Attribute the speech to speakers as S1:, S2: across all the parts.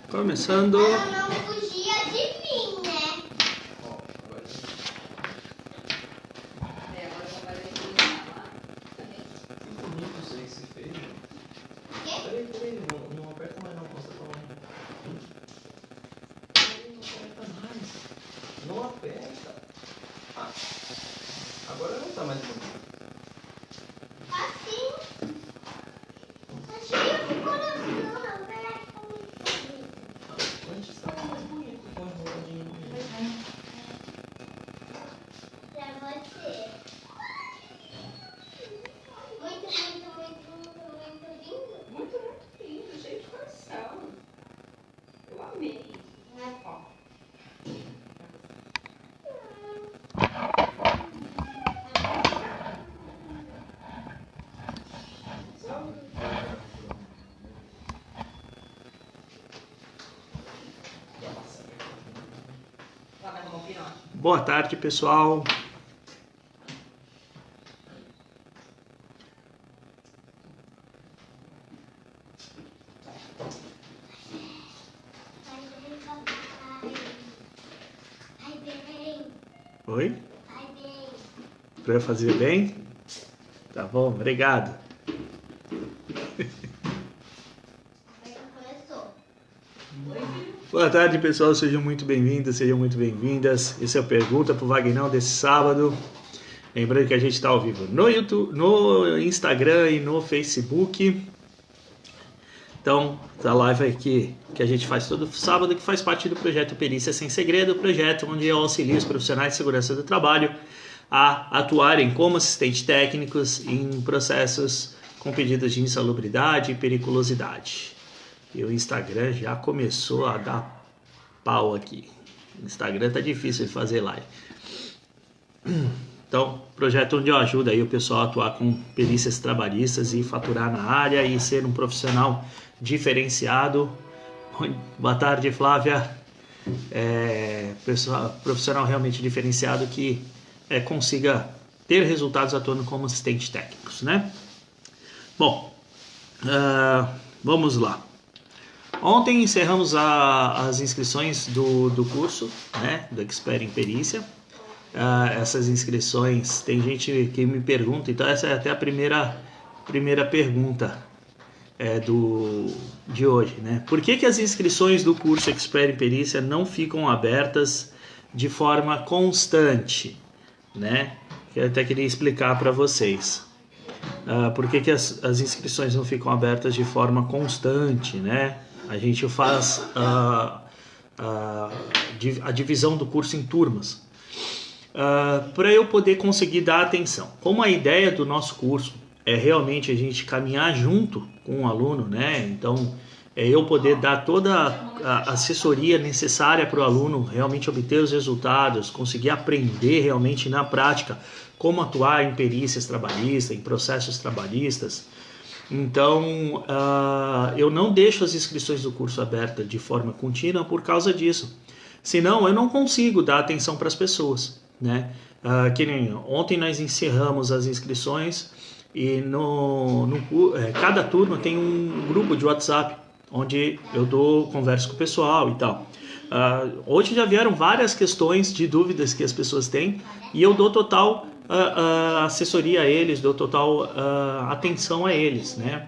S1: Começando.
S2: Ela não fugia de mim, né?
S3: Ó, agora sim.
S4: Agora vai lá.
S3: Que bonito isso aí que você fez.
S2: Quê?
S3: Peraí, não aperta mais não, posso falar. Não aperta mais. Não aperta. Ah, agora não tá mais bonito.
S2: Assim. Tá cheio de coração, né?
S3: Antes estava mais bonito com as rodinhas.
S2: Pra você. Muito lindo.
S4: Muito lindo, cheio de coração. Eu amei. Ó. Lá vai tomar um pinote.
S1: Boa tarde, pessoal.
S2: Vai bem.
S1: Oi?
S2: Vai bem.
S1: Pra fazer bem? Tá bom, obrigado.
S2: Começou.
S1: Boa tarde, pessoal. Sejam muito bem-vindos, sejam muito bem-vindas. Esse é o Pergunta pro Vagnão desse sábado. Lembrando que a gente está ao vivo no YouTube, no Instagram e no Facebook. Então, a live aqui que a gente faz todo sábado, que faz parte do projeto Perícia Sem Segredo, projeto onde eu auxilio os profissionais de segurança do trabalho a atuarem como assistentes técnicos em processos com pedidos de insalubridade e periculosidade. E o Instagram já começou a dar pau aqui. O Instagram tá difícil de fazer live. Então, projeto onde eu ajudo aí o pessoal a atuar com perícias trabalhistas e faturar na área e ser um profissional diferenciado. Boa tarde, Flávia. Profissional realmente diferenciado que consiga ter resultados atuando como assistentes técnicos, né? Bom, vamos lá. Ontem encerramos as inscrições do curso, né, do Expert em Perícia. Essas inscrições, tem gente que me pergunta, então essa é até a primeira pergunta de hoje, né? Por que as inscrições do curso Expert em Perícia não ficam abertas de forma constante, né? Eu até queria explicar para vocês. Por que as inscrições não ficam abertas de forma constante, né? A gente faz a divisão do curso em turmas. Para eu poder conseguir dar atenção. Como a ideia do nosso curso é realmente a gente caminhar junto com o aluno, né? Então, eu poder dar toda a assessoria necessária para o aluno realmente obter os resultados, conseguir aprender realmente na prática como atuar em perícias trabalhistas, em processos trabalhistas. Então, eu não deixo as inscrições do curso abertas de forma contínua por causa disso. Senão, eu não consigo dar atenção para as pessoas, né? Que nem ontem nós encerramos as inscrições e cada turma tem um grupo de WhatsApp onde eu converso com o pessoal e tal. Hoje já vieram várias questões de dúvidas que as pessoas têm e eu dou total assessoria a eles, dou total atenção a eles, né?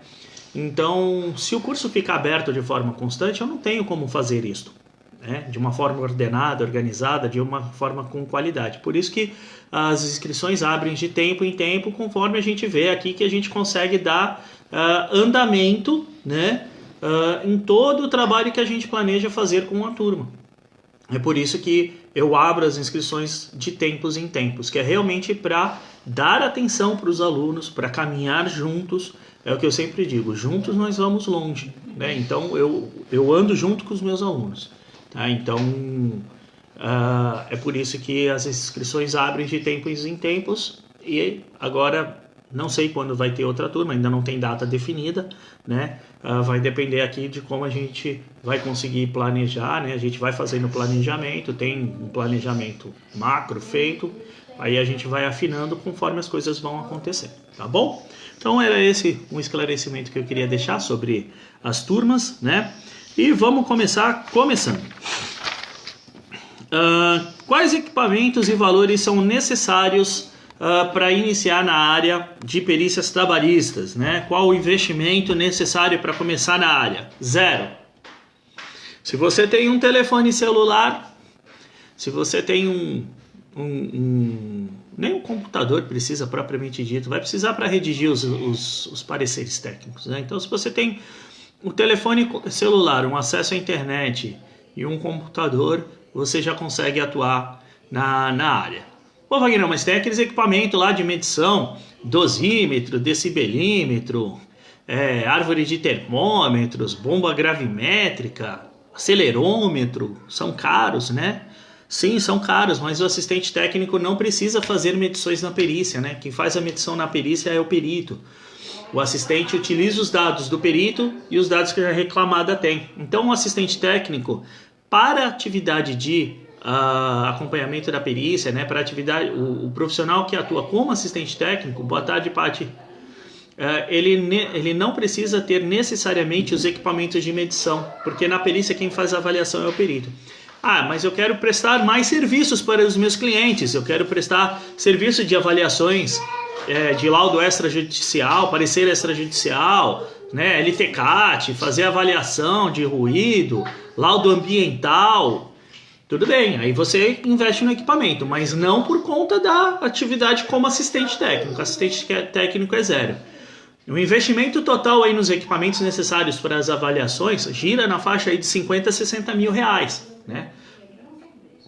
S1: Então, se o curso ficar aberto de forma constante, eu não tenho como fazer isso, né? De uma forma ordenada, organizada, de uma forma com qualidade. Por isso que as inscrições abrem de tempo em tempo, conforme a gente vê aqui que a gente consegue dar andamento, né? Em todo o trabalho que a gente planeja fazer com a turma. É por isso que eu abro as inscrições de tempos em tempos, que é realmente para dar atenção para os alunos, para caminhar juntos. É o que eu sempre digo, juntos nós vamos longe, né? Então eu ando junto com os meus alunos, tá? Então é por isso que as inscrições abrem de tempos em tempos e agora não sei quando vai ter outra turma, ainda não tem data definida, né? Vai depender aqui de como a gente vai conseguir planejar, né? A gente vai fazendo planejamento, tem um planejamento macro feito, aí a gente vai afinando conforme as coisas vão acontecendo, tá bom? Então era esse um esclarecimento que eu queria deixar sobre as turmas, né? E vamos começar começando. Quais equipamentos e valores são necessários para iniciar na área de perícias trabalhistas, né? Qual o investimento necessário para começar na área? 0. Se você tem um telefone celular, se você tem nem um computador precisa propriamente dito, vai precisar para redigir os pareceres técnicos, né? Então, se você tem um telefone celular, um acesso à internet e um computador, você já consegue atuar na área. Pô, Wagner, mas tem aqueles equipamentos lá de medição, dosímetro, decibelímetro, árvore de termômetros, bomba gravimétrica, acelerômetro, são caros, né? Sim, são caros, mas o assistente técnico não precisa fazer medições na perícia, né? Quem faz a medição na perícia é o perito. O assistente utiliza os dados do perito e os dados que a reclamada tem. Então, o assistente técnico, para a atividade de acompanhamento da perícia, né, para a atividade, o profissional que atua como assistente técnico, boa tarde, Paty, ele não precisa ter necessariamente os equipamentos de medição, porque na perícia quem faz a avaliação é o perito. Ah, mas eu quero prestar mais serviços para os meus clientes, eu quero prestar serviço de avaliações de laudo extrajudicial, parecer extrajudicial, né, LTCAT, fazer avaliação de ruído, laudo ambiental, tudo bem, aí você investe no equipamento, mas não por conta da atividade como assistente técnico. Assistente técnico é 0. O investimento total aí nos equipamentos necessários para as avaliações gira na faixa aí de 50 a 60 mil reais, né?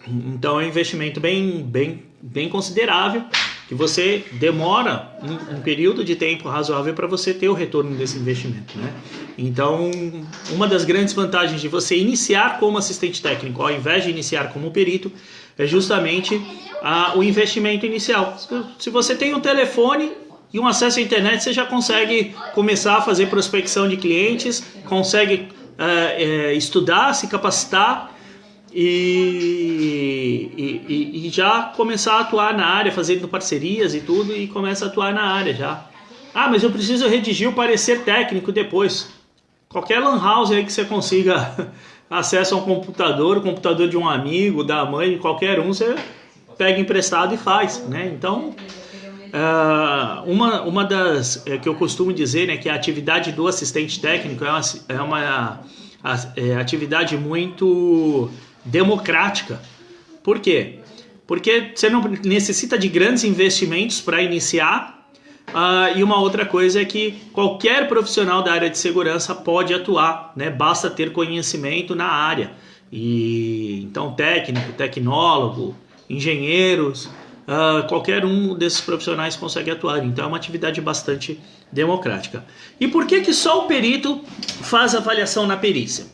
S1: Então é um investimento bem considerável, que você demora um período de tempo razoável para você ter o retorno desse investimento, né? Então, uma das grandes vantagens de você iniciar como assistente técnico, ao invés de iniciar como perito, é justamente o investimento inicial. Se você tem um telefone e um acesso à internet, você já consegue começar a fazer prospecção de clientes, consegue estudar, se capacitar, e já começar a atuar na área, fazendo parcerias e tudo, e começa a atuar na área já. Ah, mas eu preciso redigir o parecer técnico depois. Qualquer lan house aí que você consiga acesso a um computador, o computador de um amigo, da mãe, de qualquer um, você pega emprestado e faz, né? Então, uma das que eu costumo dizer, né, que a atividade do assistente técnico é uma atividade muito democrática. Por quê? Porque você não necessita de grandes investimentos para iniciar, e uma outra coisa é que qualquer profissional da área de segurança pode atuar, né? Basta ter conhecimento na área. Então técnico, tecnólogo, engenheiros, qualquer um desses profissionais consegue atuar. Então é uma atividade bastante democrática. E por que só o perito faz avaliação na perícia?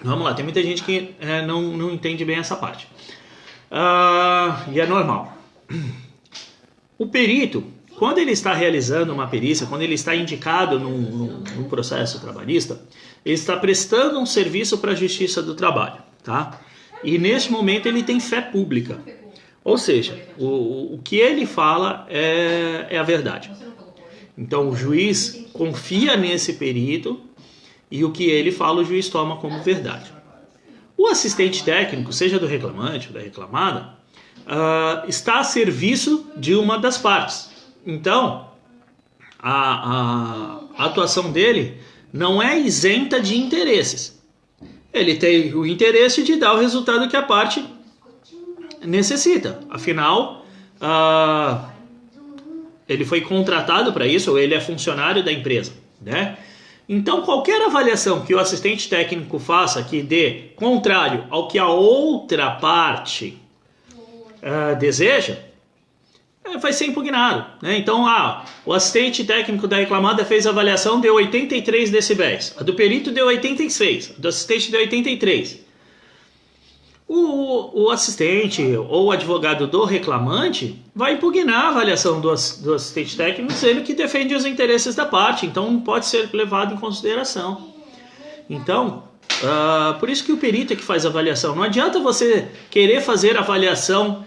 S1: Vamos lá, tem muita gente que não entende bem essa parte. E é normal. O perito, quando ele está realizando uma perícia, quando ele está indicado num processo trabalhista, ele está prestando um serviço para a Justiça do Trabalho, tá? E neste momento ele tem fé pública. Ou seja, o que ele fala é a verdade. Então o juiz confia nesse perito e o que ele fala o juiz toma como verdade. O assistente técnico, seja do reclamante ou da reclamada, está a serviço de uma das partes. Então, a atuação dele não é isenta de interesses. Ele tem o interesse de dar o resultado que a parte necessita. Afinal, ele foi contratado para isso, ou ele é funcionário da empresa, né? Então, qualquer avaliação que o assistente técnico faça que dê contrário ao que a outra parte deseja, vai ser impugnado, né? Então, o assistente técnico da reclamada fez a avaliação, deu 83 decibéis. A do perito deu 86, a do assistente deu 83. O assistente ou o advogado do reclamante vai impugnar a avaliação do assistente técnico, dizendo que defende os interesses da parte, então não pode ser levado em consideração. Então, por isso que o perito é que faz a avaliação. Não adianta você querer fazer a avaliação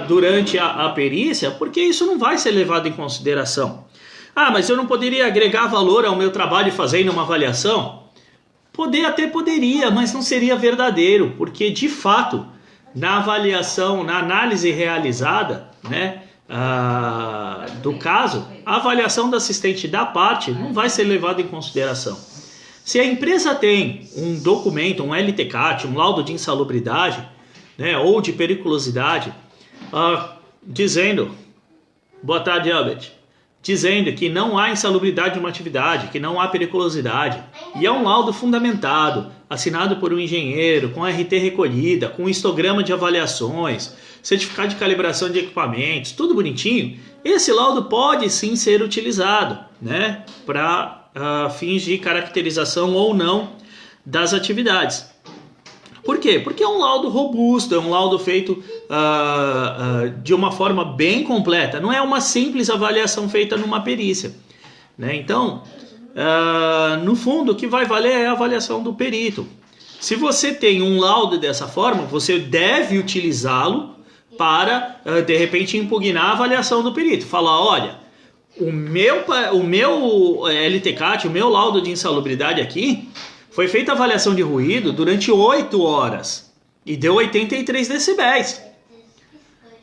S1: durante a perícia, porque isso não vai ser levado em consideração. Mas eu não poderia agregar valor ao meu trabalho fazendo uma avaliação? Até poderia, mas não seria verdadeiro, porque de fato, na avaliação, na análise realizada, né, do caso, a avaliação do assistente da parte não vai ser levada em consideração. Se a empresa tem um documento, um LTCAT, um laudo de insalubridade, né, ou de periculosidade, dizendo, boa tarde, Albert, dizendo que não há insalubridade de uma atividade, que não há periculosidade, e é um laudo fundamentado, assinado por um engenheiro, com RT recolhida, com histograma de avaliações, certificado de calibração de equipamentos, tudo bonitinho, esse laudo pode sim ser utilizado, né, para fins de caracterização ou não das atividades. Por quê? Porque é um laudo robusto, é um laudo feito de uma forma bem completa. Não é uma simples avaliação feita numa perícia, né? Então, no fundo, o que vai valer é a avaliação do perito. Se você tem um laudo dessa forma, você deve utilizá-lo para, de repente, impugnar a avaliação do perito. Falar, olha, o meu LTCAT, o meu laudo de insalubridade aqui, foi feita a avaliação de ruído durante 8 horas e deu 83 decibéis.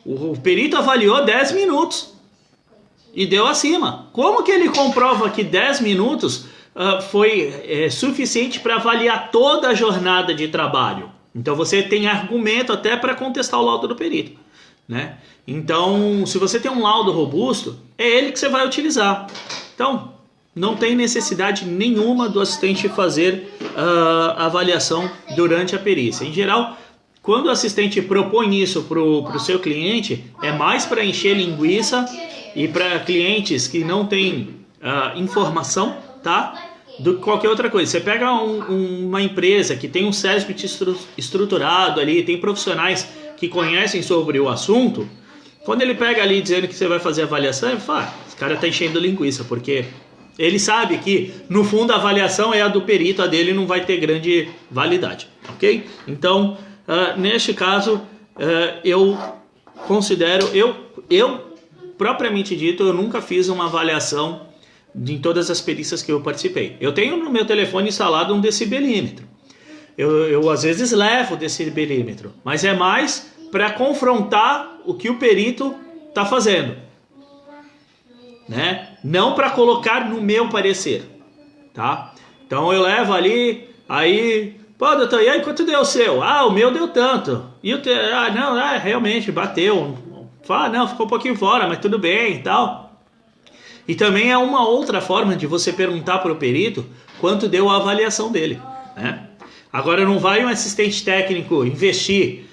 S1: O perito avaliou 10 minutos e deu acima. Como que ele comprova que 10 minutos foi suficiente para avaliar toda a jornada de trabalho? Então você tem argumento até para contestar o laudo do perito, né? Então, se você tem um laudo robusto, é ele que você vai utilizar. Então, não tem necessidade nenhuma do assistente fazer a avaliação durante a perícia. Em geral, quando o assistente propõe isso para o seu cliente, é mais para encher linguiça e para clientes que não têm informação, tá? Do que qualquer outra coisa. Você pega uma empresa que tem um CESP estruturado ali, tem profissionais que conhecem sobre o assunto, quando ele pega ali dizendo que você vai fazer avaliação, ele fala, esse cara está enchendo linguiça, porque ele sabe que, no fundo, a avaliação é a do perito, a dele não vai ter grande validade, ok? Então, neste caso, eu considero, eu propriamente dito, eu nunca fiz uma avaliação em todas as perícias que eu participei. Eu tenho no meu telefone instalado um decibelímetro. Eu às vezes levo o decibelímetro, mas é mais para confrontar o que o perito está fazendo, né? Não para colocar no meu parecer, tá? Então eu levo ali, aí, pô, doutor, e aí quanto deu o seu? O meu deu tanto. E o teu? Não, realmente bateu. Não, ficou um pouquinho fora, mas tudo bem e tal. E também é uma outra forma de você perguntar para o perito quanto deu a avaliação dele, né? Agora não vai um assistente técnico investir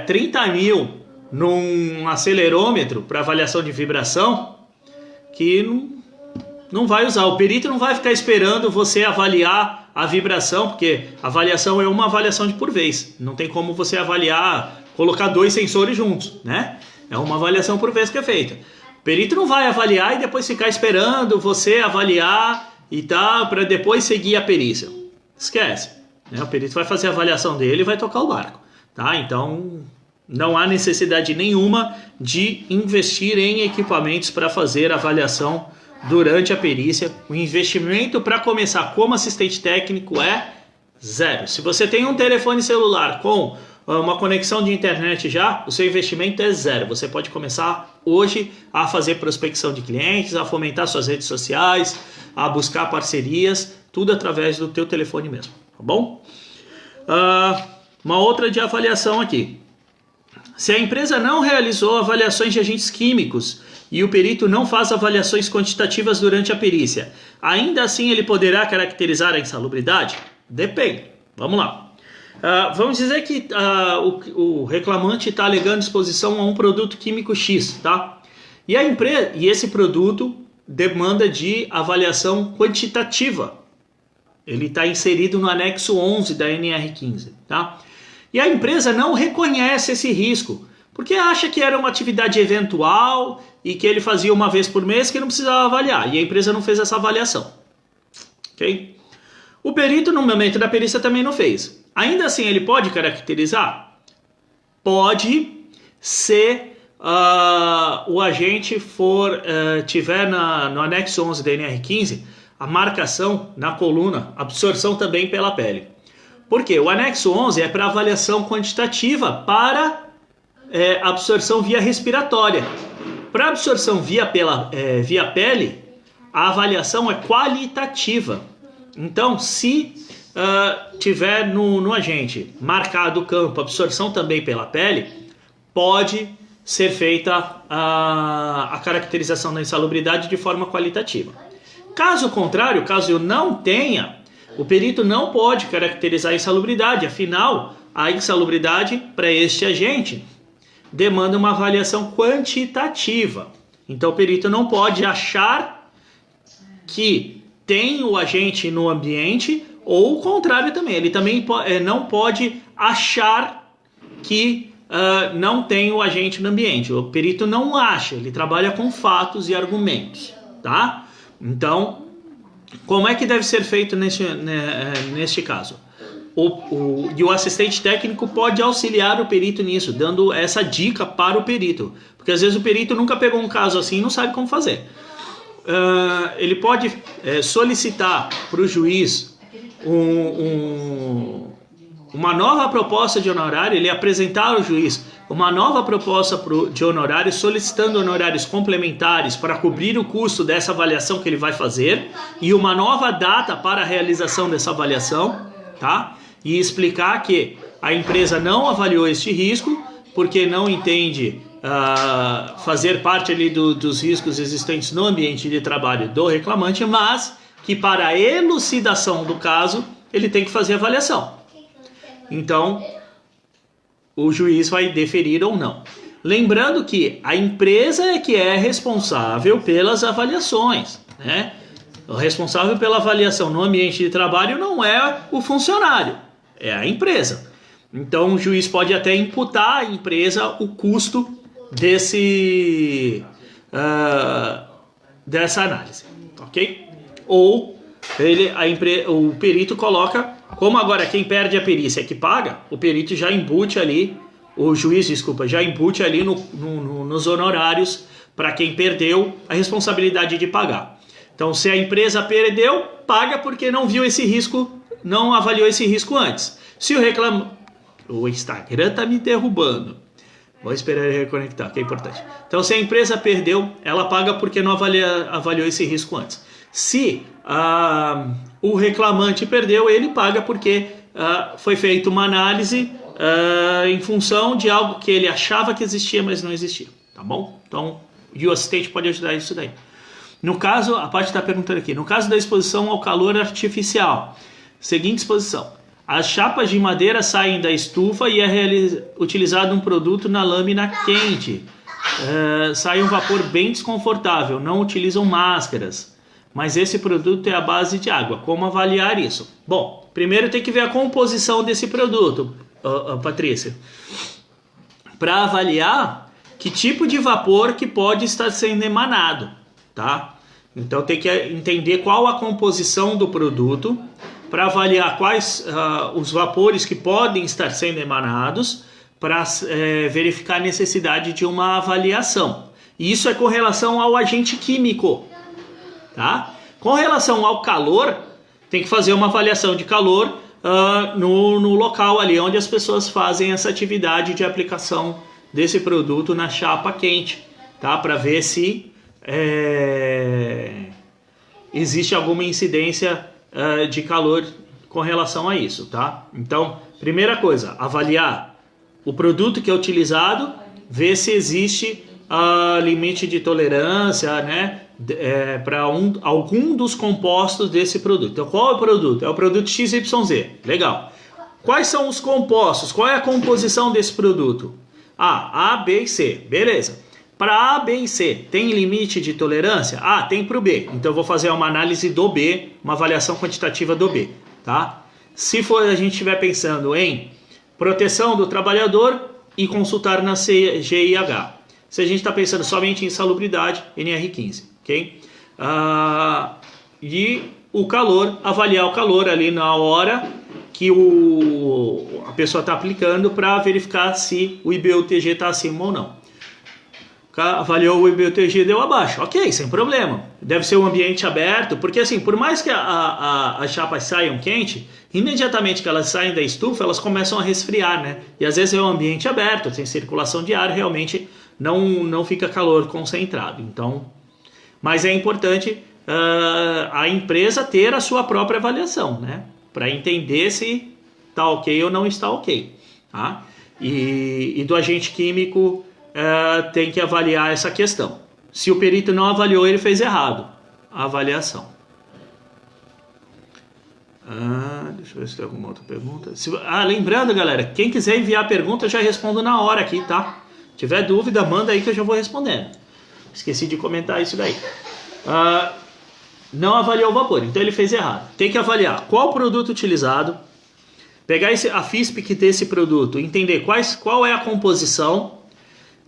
S1: 30 mil num acelerômetro para avaliação de vibração que não vai usar. O perito não vai ficar esperando você avaliar a vibração, porque a avaliação é uma avaliação de por vez. Não tem como você avaliar, colocar 2 sensores juntos, né? É uma avaliação por vez que é feita. O perito não vai avaliar e depois ficar esperando você avaliar e tal, para depois seguir a perícia. Esquece, né? O perito vai fazer a avaliação dele e vai tocar o barco, tá? Então, não há necessidade nenhuma de investir em equipamentos para fazer avaliação durante a perícia. O investimento para começar como assistente técnico é zero. Se você tem um telefone celular com uma conexão de internet já, o seu investimento é zero. Você pode começar hoje a fazer prospecção de clientes, a fomentar suas redes sociais, a buscar parcerias, tudo através do teu telefone mesmo, tá bom? Uma outra de avaliação aqui. Se a empresa não realizou avaliações de agentes químicos e o perito não faz avaliações quantitativas durante a perícia, ainda assim ele poderá caracterizar a insalubridade? Depende. Vamos lá. Vamos dizer que o reclamante está alegando exposição a um produto químico X, tá? E a empresa, e esse produto demanda de avaliação quantitativa. Ele está inserido no anexo 11 da NR15, tá? E a empresa não reconhece esse risco, porque acha que era uma atividade eventual e que ele fazia uma vez por mês que não precisava avaliar. E a empresa não fez essa avaliação, ok? O perito, no momento da perícia, também não fez. Ainda assim, ele pode caracterizar? Pode, se o agente tiver no anexo 11 da NR15 a marcação na coluna, absorção também pela pele. Por quê? O anexo 11 é para avaliação quantitativa para absorção via respiratória. Para absorção via pele, a avaliação é qualitativa. Então, se tiver no agente marcado o campo absorção também pela pele, pode ser feita a caracterização da insalubridade de forma qualitativa. Caso contrário, caso eu não tenha, o perito não pode caracterizar a insalubridade, afinal, a insalubridade para este agente demanda uma avaliação quantitativa. Então, o perito não pode achar que tem o agente no ambiente, ou o contrário também. Ele também não pode achar que não tem o agente no ambiente. O perito não acha, ele trabalha com fatos e argumentos, tá? Então, como é que deve ser feito neste caso? O assistente técnico pode auxiliar o perito nisso, dando essa dica para o perito. Porque às vezes o perito nunca pegou um caso assim e não sabe como fazer. Ele pode solicitar para o juiz uma nova proposta de honorário, ele apresentar ao juiz uma nova proposta de honorário, solicitando honorários complementares para cobrir o custo dessa avaliação que ele vai fazer e uma nova data para a realização dessa avaliação, tá? E explicar que a empresa não avaliou este risco porque não entende fazer parte ali dos riscos existentes no ambiente de trabalho do reclamante, mas que para a elucidação do caso ele tem que fazer a avaliação. Então, o juiz vai deferir ou não. Lembrando que a empresa é que é responsável pelas avaliações, né? O responsável pela avaliação no ambiente de trabalho não é o funcionário, é a empresa. Então, o juiz pode até imputar à empresa o custo dessa análise, ok? Ou o perito coloca, como agora quem perde a perícia é que paga, o perito já embute ali, o juiz, desculpa, já embute ali nos honorários para quem perdeu a responsabilidade de pagar. Então, se a empresa perdeu, paga porque não viu esse risco, não avaliou esse risco antes. Se o Instagram está me derrubando. Vou esperar ele reconectar, que é importante. Então, se a empresa perdeu, ela paga porque não avaliou esse risco antes. Se o reclamante perdeu, ele paga porque foi feita uma análise em função de algo que ele achava que existia, mas não existia. Tá bom? Então, o assistente pode ajudar isso daí. No caso, a parte está perguntando aqui, no caso da exposição ao calor artificial, seguinte exposição. As chapas de madeira saem da estufa e é utilizado um produto na lâmina quente. Sai um vapor bem desconfortável, não utilizam máscaras. Mas esse produto é à base de água. Como avaliar isso? Bom, primeiro tem que ver a composição desse produto, Patrícia. Para avaliar que tipo de vapor que pode estar sendo emanado, tá? Então tem que entender qual a composição do produto para avaliar quais os vapores que podem estar sendo emanados para verificar a necessidade de uma avaliação. E isso é com relação ao agente químico. Tá? Com relação ao calor, tem que fazer uma avaliação de calor no local ali onde as pessoas fazem essa atividade de aplicação desse produto na chapa quente, tá? Para ver se existe alguma incidência de calor com relação a isso, tá? Então, primeira coisa, avaliar o produto que é utilizado, ver se existe limite de tolerância, né? Para algum dos compostos desse produto. Então, qual é o produto? É o produto XYZ. Legal. Quais são os compostos? Qual é a composição desse produto? A, B e C. Beleza. Para A, B e C, tem limite de tolerância? Tem para o B. Então, eu vou fazer uma análise do B, uma avaliação quantitativa do B. Tá? Se a gente estiver pensando em proteção do trabalhador e consultar na CGIH. Se a gente está pensando somente em insalubridade, NR15, ok? E o calor, avaliar o calor ali na hora que a pessoa está aplicando para verificar se o IBUTG está acima ou não. avaliou o IBUTG e deu abaixo. Ok, sem problema. Deve ser um ambiente aberto, porque assim, por mais que as chapas saiam quente, imediatamente que elas saem da estufa, elas começam a resfriar, né? E às vezes é um ambiente aberto, tem circulação de ar, realmente não fica calor concentrado. Então, mas é importante a empresa ter a sua própria avaliação, né? Para entender se está ok ou não está ok. Tá? E do agente químico tem que avaliar essa questão. Se o perito não avaliou, ele fez errado a avaliação. Deixa eu ver se tem alguma outra pergunta. Lembrando, galera, quem quiser enviar pergunta, eu já respondo na hora aqui, tá? Se tiver dúvida, manda aí que eu já vou respondendo. Esqueci de comentar isso daí. Não avaliou o vapor, então ele fez errado. Tem que avaliar qual produto utilizado, pegar a FISP desse produto, entender qual é a composição.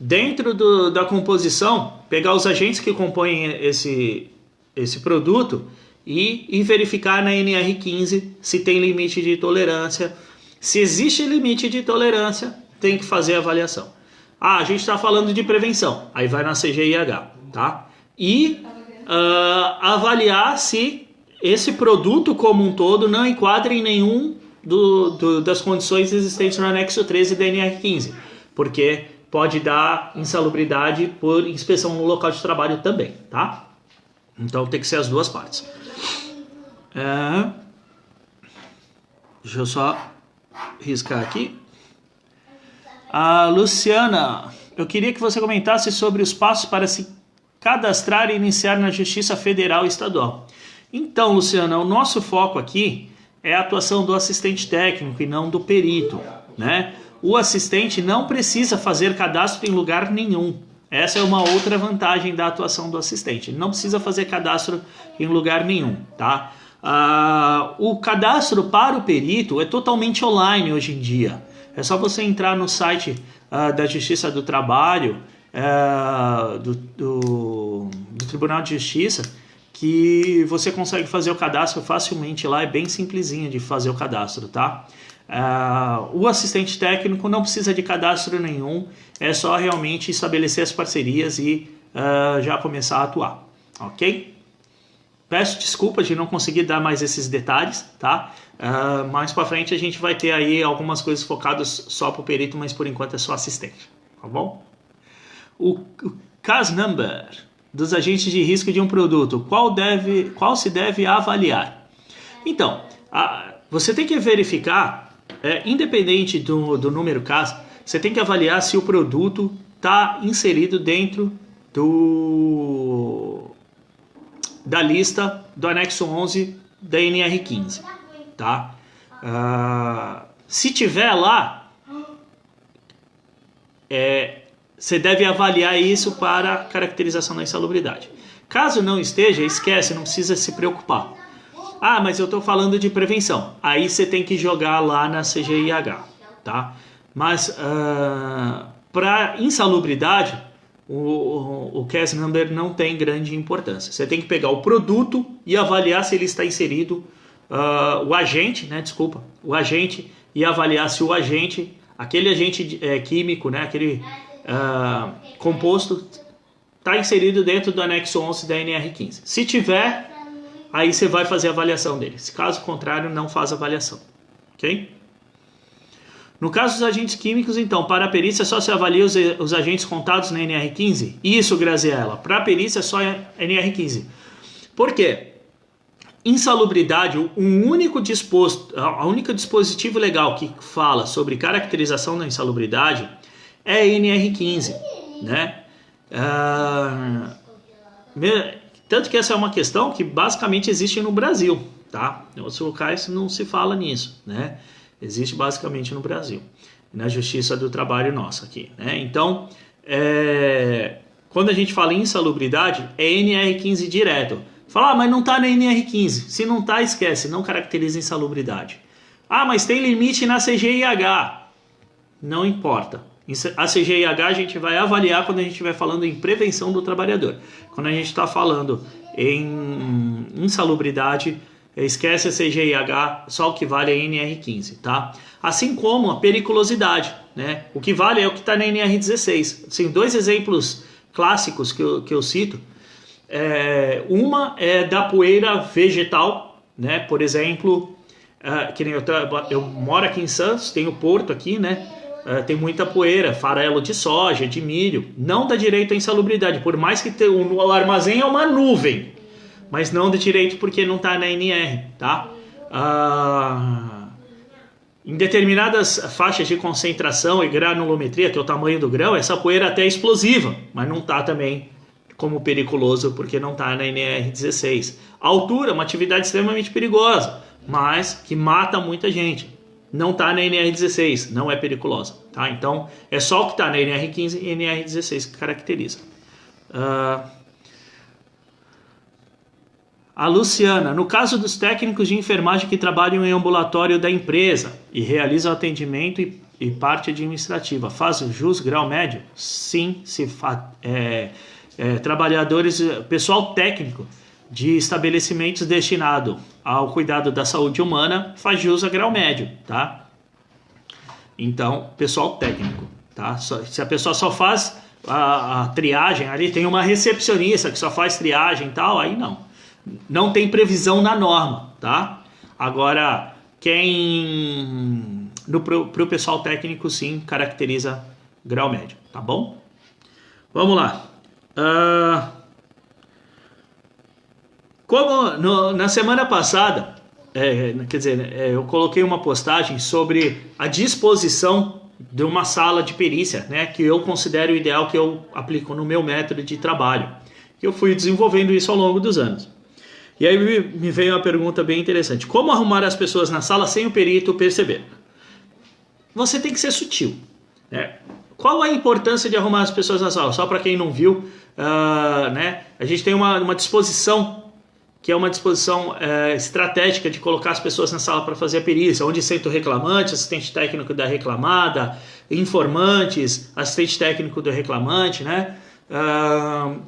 S1: Dentro da composição, pegar os agentes que compõem esse produto e verificar na NR15 se tem limite de tolerância. Se existe limite de tolerância, tem que fazer a avaliação. A gente está falando de prevenção, aí vai na CGIH, tá? E avaliar se esse produto como um todo não enquadra em nenhum das condições existentes no anexo 13 da NR15, porque pode dar insalubridade por inspeção no local de trabalho também, tá? Então tem que ser as duas partes. Deixa eu só riscar aqui. Luciana, eu queria que você comentasse sobre os passos para se cadastrar e iniciar na Justiça Federal e Estadual. Então, Luciana, o nosso foco aqui é a atuação do assistente técnico e não do perito, né? O assistente não precisa fazer cadastro em lugar nenhum. Essa é uma outra vantagem da atuação do assistente. Ele não precisa fazer cadastro em lugar nenhum, tá? O cadastro para o perito é totalmente online hoje em dia. É só você entrar no site da Justiça do Trabalho, do Tribunal de Justiça, que você consegue fazer o cadastro facilmente lá. É bem simplesinho de fazer o cadastro, tá? O assistente técnico não precisa de cadastro nenhum, é só realmente estabelecer as parcerias e já começar a atuar, ok? Peço desculpas de não conseguir dar mais esses detalhes, tá? Mais para frente a gente vai ter aí algumas coisas focadas só para o perito, mas por enquanto é só assistente, tá bom? O CAS number dos agentes de risco de um produto, qual se deve avaliar? Então, você tem que verificar, independente do número CAS, você tem que avaliar se o produto está inserido dentro da lista do anexo 11 da NR15, tá? Se tiver lá, você deve avaliar isso para caracterização da insalubridade. Caso não esteja, esquece, não precisa se preocupar. Mas eu estou falando de prevenção. Aí você tem que jogar lá na CGIH, tá? Mas para insalubridade, o CAS number não tem grande importância. Você tem que pegar o produto e avaliar se ele está inserido, o agente, e avaliar se o agente, aquele agente químico, né, aquele composto, está inserido dentro do anexo 11 da NR15. Se tiver, aí você vai fazer a avaliação dele. Se caso contrário, não faz avaliação. Ok? No caso dos agentes químicos, então, para a perícia só se avalia os agentes contados na NR15? Isso, Graziella. Para a perícia só é NR15. Por quê? Insalubridade, a única dispositivo legal que fala sobre caracterização da insalubridade é a NR15, né? Tanto que essa é uma questão que basicamente existe no Brasil, tá? Em outros locais não se fala nisso, né? Existe basicamente no Brasil, na Justiça do Trabalho nossa aqui, né? Então, quando a gente fala em insalubridade, é NR15 direto. Fala, mas não está na NR15. Se não está, esquece, não caracteriza insalubridade. Mas tem limite na CGIH. Não importa. A CGIH a gente vai avaliar quando a gente estiver falando em prevenção do trabalhador. Quando a gente está falando em insalubridade, esquece a CGIH, só o que vale é a NR15, tá? Assim como a periculosidade, né? O que vale é o que está na NR16. Assim, dois exemplos clássicos que eu cito. Uma é da poeira vegetal, né? Por exemplo, que nem eu moro aqui em Santos, tem o porto aqui, né? Tem muita poeira, farelo de soja, de milho, não dá direito à insalubridade, por mais que o armazém é uma nuvem, mas não dá direito porque não está na NR, tá? Em determinadas faixas de concentração e granulometria, que é o tamanho do grão, essa poeira até é explosiva, mas não está também como periculoso porque não está na NR16. A altura é uma atividade extremamente perigosa, mas que mata muita gente. Não está na NR16, não é periculosa. Tá? Então, é só o que está na NR15 e NR16 que caracteriza. A Luciana, no caso dos técnicos de enfermagem que trabalham em ambulatório da empresa e realizam atendimento e parte administrativa, faz jus grau médio? Sim, trabalhadores, pessoal técnico de estabelecimentos destinado ao cuidado da saúde humana faz jus a grau médio, tá? Então, pessoal técnico, tá? Se a pessoa só faz a triagem, ali tem uma recepcionista que só faz triagem e tal, aí não tem previsão na norma, tá? Agora, pro pessoal técnico, sim, caracteriza grau médio, tá bom? Vamos lá. Como na semana passada, eu coloquei uma postagem sobre a disposição de uma sala de perícia, né, que eu considero ideal, que eu aplico no meu método de trabalho. Eu fui desenvolvendo isso ao longo dos anos. E aí me veio uma pergunta bem interessante. Como arrumar as pessoas na sala sem o perito perceber? Você tem que ser sutil, né? Qual a importância de arrumar as pessoas na sala? Só para quem não viu, né? A gente tem uma disposição, que é uma disposição estratégica de colocar as pessoas na sala para fazer a perícia, onde senta o reclamante, assistente técnico da reclamada, informantes, assistente técnico do reclamante, né?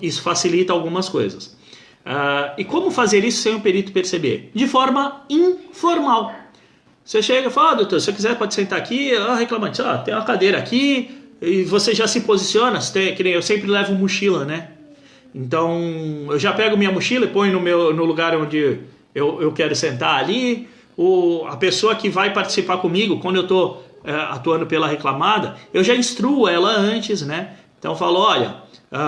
S1: Isso facilita algumas coisas. E como fazer isso sem o perito perceber? De forma informal. Você chega e fala, doutor, se você quiser pode sentar aqui, reclamante, tem uma cadeira aqui, e você já se posiciona, que nem eu sempre levo mochila, né? Então, eu já pego minha mochila e ponho no lugar onde eu quero sentar ali. A pessoa que vai participar comigo, quando eu estou atuando pela reclamada, eu já instruo ela antes, né? Então, eu falo, olha,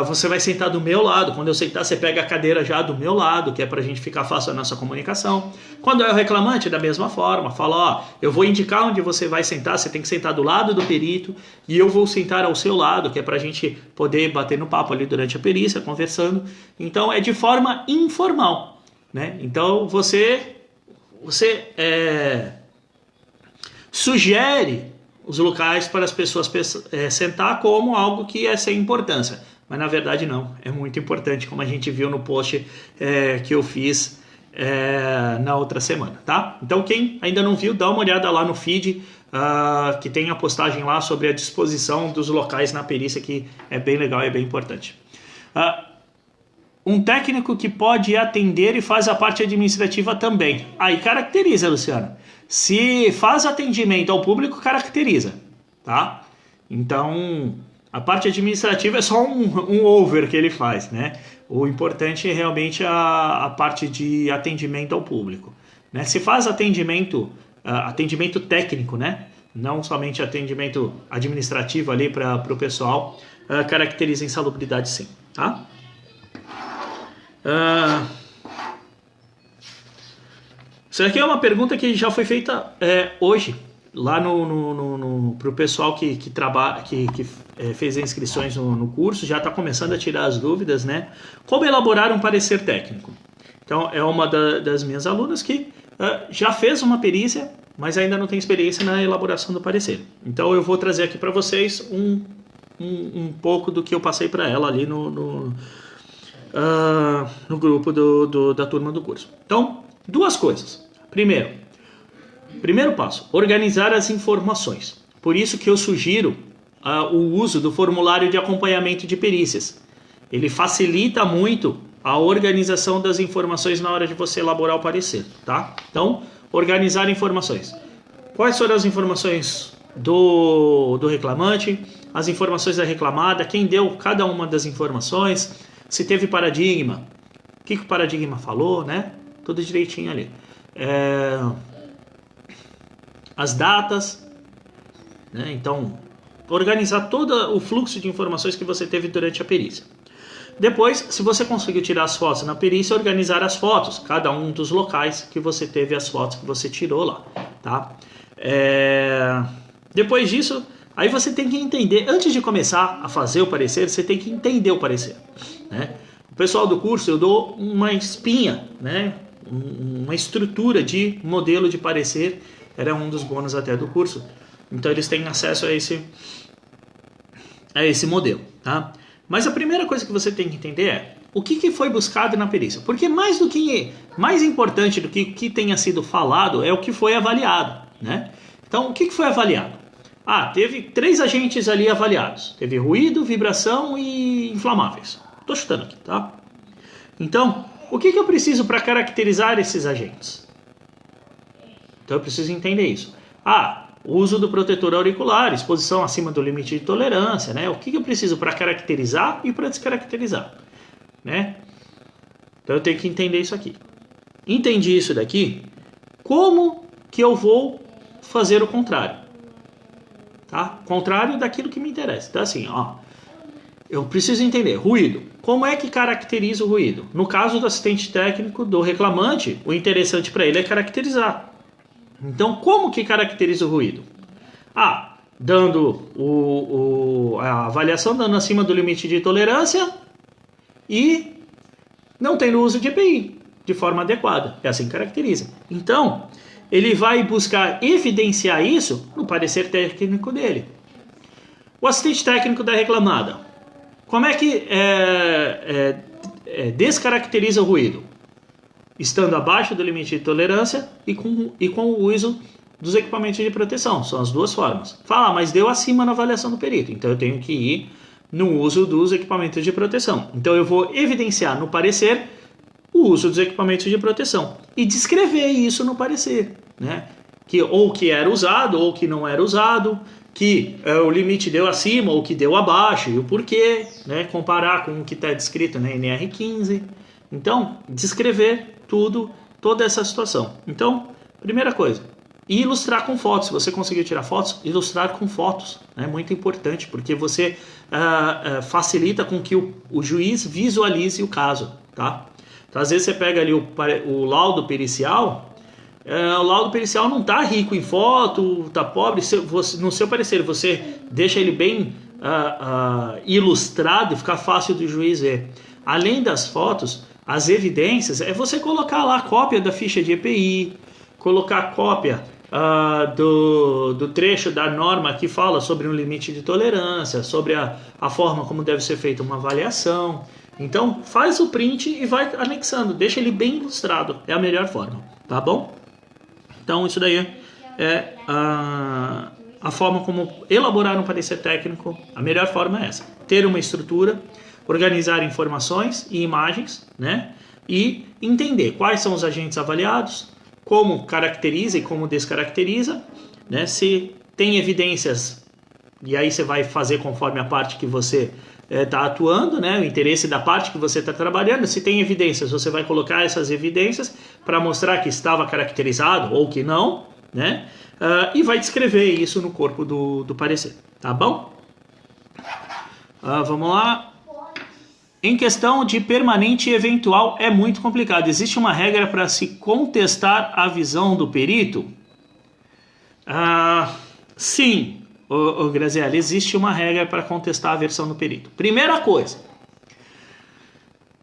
S1: você vai sentar do meu lado. Quando eu sentar, você pega a cadeira já do meu lado, que é para a gente ficar fácil a nossa comunicação. Quando é o reclamante, da mesma forma, fala, eu vou indicar onde você vai sentar, você tem que sentar do lado do perito e eu vou sentar ao seu lado, que é para a gente poder bater no papo ali durante a perícia, conversando. Então, é de forma informal, né? Então, você sugere os locais para as pessoas sentar como algo que é sem importância. Mas na verdade não, é muito importante, como a gente viu no post que eu fiz na outra semana, tá? Então quem ainda não viu, dá uma olhada lá no feed, que tem a postagem lá sobre a disposição dos locais na perícia, que é bem legal e é bem importante. Um técnico que pode atender e faz a parte administrativa também. Aí caracteriza, Luciana. Se faz atendimento ao público, caracteriza, tá? Então, a parte administrativa é só um over que ele faz, né? O importante é realmente a parte de atendimento ao público, né? Se faz atendimento técnico, né? Não somente atendimento administrativo ali para o pessoal, caracteriza insalubridade sim, tá? Isso aqui é uma pergunta que já foi feita hoje, lá para o pessoal que fez as inscrições no curso, já está começando a tirar as dúvidas, né? Como elaborar um parecer técnico? Então, é uma das minhas alunas que já fez uma perícia, mas ainda não tem experiência na elaboração do parecer. Então, eu vou trazer aqui para vocês um pouco do que eu passei para ela ali no grupo da turma do curso. Então, duas coisas. Primeiro passo, organizar as informações. Por isso que eu sugiro o uso do formulário de acompanhamento de perícias. Ele facilita muito a organização das informações na hora de você elaborar o parecer, tá? Então, organizar informações. Quais foram as informações do reclamante, as informações da reclamada, quem deu cada uma das informações, se teve paradigma, o que o paradigma falou, né? Tudo direitinho ali. As datas, né? Então, organizar todo o fluxo de informações que você teve durante a perícia. Depois, se você conseguiu tirar as fotos na perícia, organizar as fotos, cada um dos locais que você teve as fotos que você tirou lá, tá? Depois disso, aí você tem que entender, antes de começar a fazer o parecer, você tem que entender o parecer, né? O pessoal do curso, eu dou uma espinha, né? Uma estrutura de modelo de parecer, era um dos bônus até do curso, então eles têm acesso a esse modelo, tá? Mas a primeira coisa que você tem que entender é o que foi buscado na perícia, porque mais importante do que o que tenha sido falado é o que foi avaliado, né? Então, o que foi avaliado? Teve 3 agentes ali avaliados. Teve ruído, vibração e inflamáveis. Estou chutando aqui, tá? Então, o que eu preciso para caracterizar esses agentes? Então, eu preciso entender isso. Uso do protetor auricular, exposição acima do limite de tolerância, né? O que eu preciso para caracterizar e para descaracterizar, né? Então, eu tenho que entender isso aqui. Entendi isso daqui, como que eu vou fazer o contrário? Tá? Contrário daquilo que me interessa. Então, assim, eu preciso entender. Ruído. Como é que caracteriza o ruído? No caso do assistente técnico, do reclamante, o interessante para ele é caracterizar. Então, como que caracteriza o ruído? Dando a avaliação, dando acima do limite de tolerância e não tendo uso de EPI de forma adequada. É assim que caracteriza. Então, ele vai buscar evidenciar isso no parecer técnico dele. O assistente técnico da reclamada. Como é que descaracteriza o ruído? Estando abaixo do limite de tolerância e com o uso dos equipamentos de proteção. São as duas formas. Mas deu acima na avaliação do perito. Então eu tenho que ir no uso dos equipamentos de proteção. Então eu vou evidenciar no parecer o uso dos equipamentos de proteção e descrever isso no parecer, né? Que era usado ou que não era usado, que o limite deu acima ou que deu abaixo e o porquê, né? Comparar com o que está descrito na NR15. Então, descrever toda essa situação. Então, primeira coisa, ilustrar com fotos. Se você conseguir tirar fotos, ilustrar com fotos. É muito importante, porque você facilita com que o juiz visualize o caso, tá? Então, às vezes você pega ali o laudo pericial, o laudo pericial não está rico em foto, está pobre. No seu parecer, você deixa ele bem ilustrado e fica fácil do juiz ver. Além das fotos, as evidências é você colocar lá a cópia da ficha de EPI, colocar a cópia do trecho da norma que fala sobre um limite de tolerância, sobre a forma como deve ser feita uma avaliação. Então, faz o print e vai anexando, deixa ele bem ilustrado, é a melhor forma, tá bom? Então, isso daí é a forma como elaborar um parecer técnico. A melhor forma é essa: ter uma estrutura, organizar informações e imagens, né? E entender quais são os agentes avaliados, como caracteriza e como descaracteriza, né? Se tem evidências, e aí você vai fazer conforme a parte que você está atuando, né? O interesse da parte que você está trabalhando. Se tem evidências, você vai colocar essas evidências para mostrar que estava caracterizado ou que não, né? E vai descrever isso no corpo do parecer, tá bom? Vamos lá. Em questão de permanente e eventual é muito complicado. Existe uma regra para se contestar a visão do perito? Sim, Graziella, existe uma regra para contestar a versão do perito. Primeira coisa,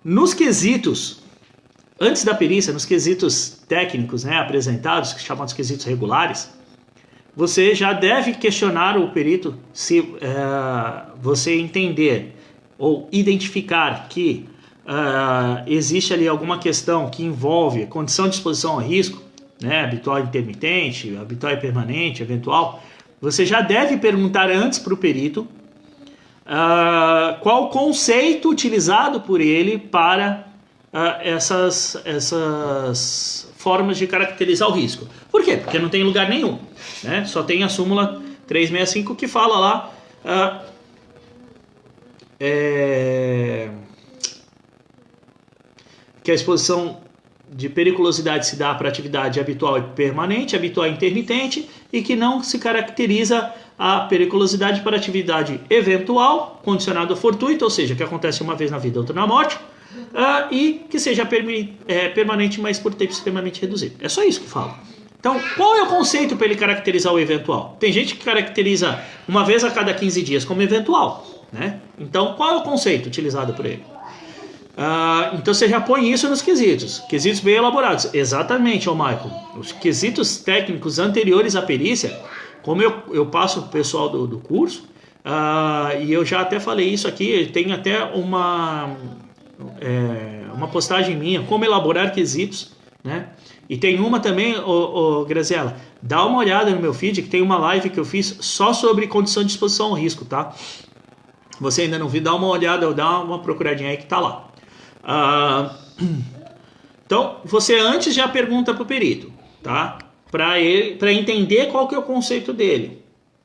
S1: nos quesitos, antes da perícia, nos quesitos técnicos, né, apresentados, que chamam de quesitos regulares, você já deve questionar o perito se você entender ou identificar que existe ali alguma questão que envolve condição de exposição ao risco, né, habitual intermitente, habitual e permanente, eventual. Você já deve perguntar antes para o perito qual o conceito utilizado por ele para essas formas de caracterizar o risco. Por quê? Porque não tem lugar nenhum, né? Só tem a súmula 365, que fala lá que a exposição de periculosidade se dá para atividade habitual e permanente, habitual e intermitente, e que não se caracteriza a periculosidade para atividade eventual, condicionada ao fortuito, ou seja, que acontece uma vez na vida, outra na morte, e que seja permanente, mas por tempo extremamente reduzido. É só isso que fala. Então, qual é o conceito para ele caracterizar o eventual? Tem gente que caracteriza uma vez a cada 15 dias como eventual, né? Então, qual é o conceito utilizado por ele? Então você já põe isso nos quesitos bem elaborados. Exatamente, Michael. Os quesitos técnicos anteriores à perícia, como eu passo para o pessoal do curso, e eu já até falei isso aqui, tem até uma postagem minha, como elaborar quesitos, né? E tem uma também, Graziela, dá uma olhada no meu feed, que tem uma live que eu fiz só sobre condição de exposição ao risco, tá? Você ainda não viu, dá uma olhada, dá uma procuradinha aí que tá lá. Então, você antes já pergunta para o perito, tá? Para entender qual que é o conceito dele,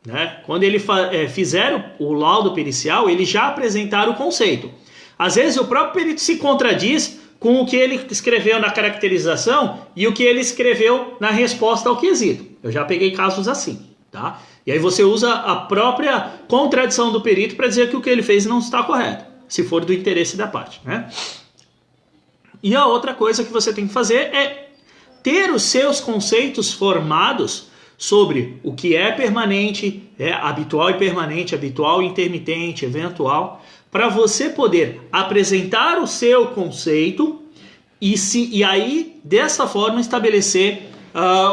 S1: né? Quando ele fizer o laudo pericial, ele já apresentar o conceito. Às vezes o próprio perito se contradiz com o que ele escreveu na caracterização e o que ele escreveu na resposta ao quesito. Eu já peguei casos assim, tá? E aí você usa a própria contradição do perito para dizer que o que ele fez não está correto, se for do interesse da parte, né? E a outra coisa que você tem que fazer é ter os seus conceitos formados sobre o que é permanente, habitual e permanente, habitual e intermitente, eventual, para você poder apresentar o seu conceito e aí, dessa forma, estabelecer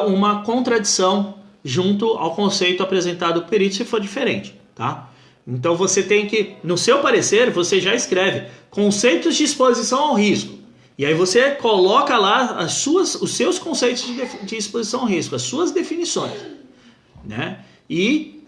S1: uma contradição junto ao conceito apresentado pelo perito, se for diferente, tá? Então você tem que, no seu parecer, você já escreve conceitos de exposição ao risco. E aí você coloca lá os seus conceitos de exposição ao risco, as suas definições, né? E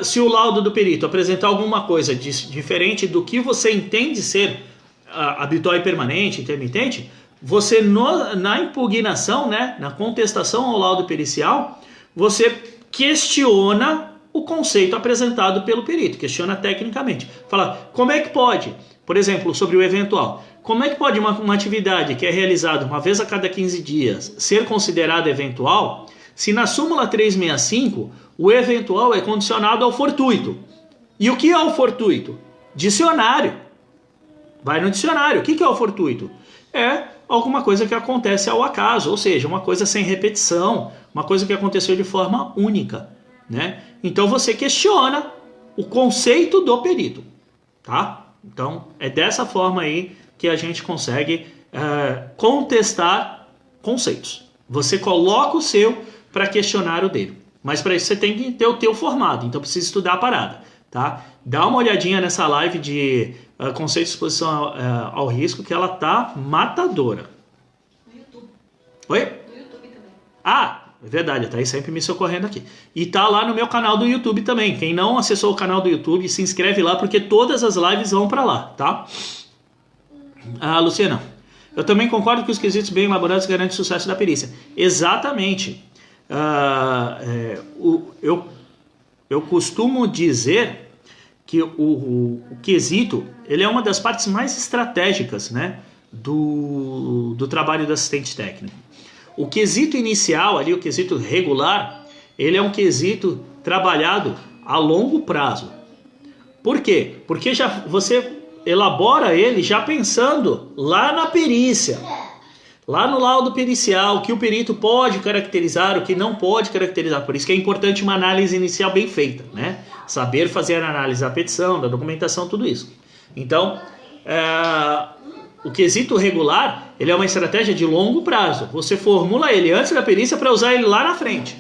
S1: se o laudo do perito apresentar alguma coisa diferente do que você entende ser habitual e permanente, intermitente, você na impugnação, né, na contestação ao laudo pericial, você questiona o conceito apresentado pelo perito, questiona tecnicamente. Fala, como é que pode, por exemplo, sobre o eventual, como é que pode uma atividade que é realizada uma vez a cada 15 dias ser considerada eventual, se na súmula 365 o eventual é condicionado ao fortuito? E o que é o fortuito? Dicionário. Vai no dicionário. O que é o fortuito? É alguma coisa que acontece ao acaso, ou seja, uma coisa sem repetição, uma coisa que aconteceu de forma única, né? Então você questiona o conceito do perito, tá? Então é dessa forma aí que a gente consegue contestar conceitos. Você coloca o seu para questionar o dele. Mas para isso você tem que ter o teu formado, então precisa estudar a parada, tá? Dá uma olhadinha nessa live de conceito de exposição ao risco, que ela tá matadora.
S4: No YouTube.
S1: Oi?
S4: No YouTube também.
S1: É verdade, tá aí sempre me socorrendo aqui. E tá lá no meu canal do YouTube também. Quem não acessou o canal do YouTube, se inscreve lá, porque todas as lives vão para lá, tá? Luciana, eu também concordo que os quesitos bem elaborados garantem o sucesso da perícia. Exatamente. Eu costumo dizer que o quesito ele é uma das partes mais estratégicas, né, do trabalho do assistente técnico. O quesito inicial, ali, o quesito regular, ele é um quesito trabalhado a longo prazo. Por quê? Porque você elabora ele já pensando lá na perícia, lá no laudo pericial, o que o perito pode caracterizar, o que não pode caracterizar. Por isso que é importante uma análise inicial bem feita, né? Saber fazer a análise da petição, da documentação, tudo isso. Então, o quesito regular, ele é uma estratégia de longo prazo. Você formula ele antes da perícia para usar ele lá na frente,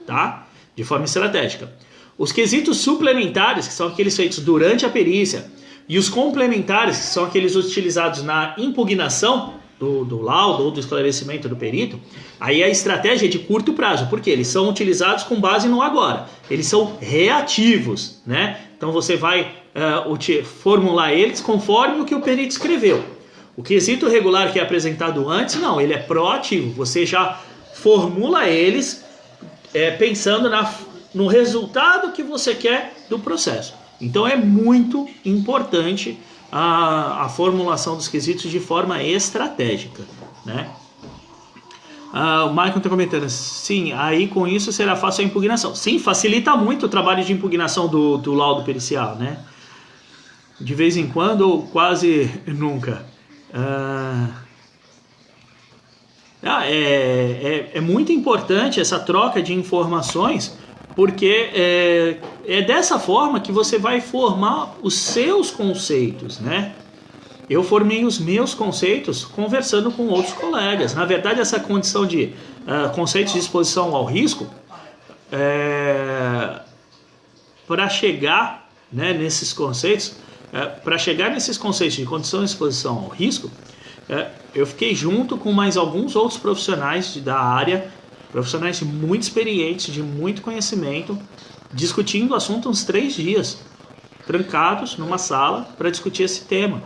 S1: tá? De forma estratégica. Os quesitos suplementares, que são aqueles feitos durante a perícia, e os complementares, que são aqueles utilizados na impugnação do laudo ou do esclarecimento do perito, aí a estratégia é de curto prazo, porque eles são utilizados com base no agora. Eles são reativos, né? Então você vai formular eles conforme o que o perito escreveu. O quesito regular que é apresentado antes, não, ele é proativo. Você já formula eles pensando no resultado que você quer do processo. Então é muito importante a formulação dos quesitos de forma estratégica, né? O Michael está comentando, sim, aí com isso será fácil a impugnação. Sim, facilita muito o trabalho de impugnação do laudo pericial, né? De vez em quando ou quase nunca. É muito importante essa troca de informações, porque é dessa forma que você vai formar os seus conceitos, né? Eu formei os meus conceitos conversando com outros colegas. Na verdade, essa condição de conceitos de exposição ao risco, para chegar, né, nesses conceitos, de condição de exposição ao risco, eu fiquei junto com mais alguns outros profissionais da área, profissionais muito experientes, de muito conhecimento, discutindo o assunto uns 3 dias, trancados numa sala para discutir esse tema,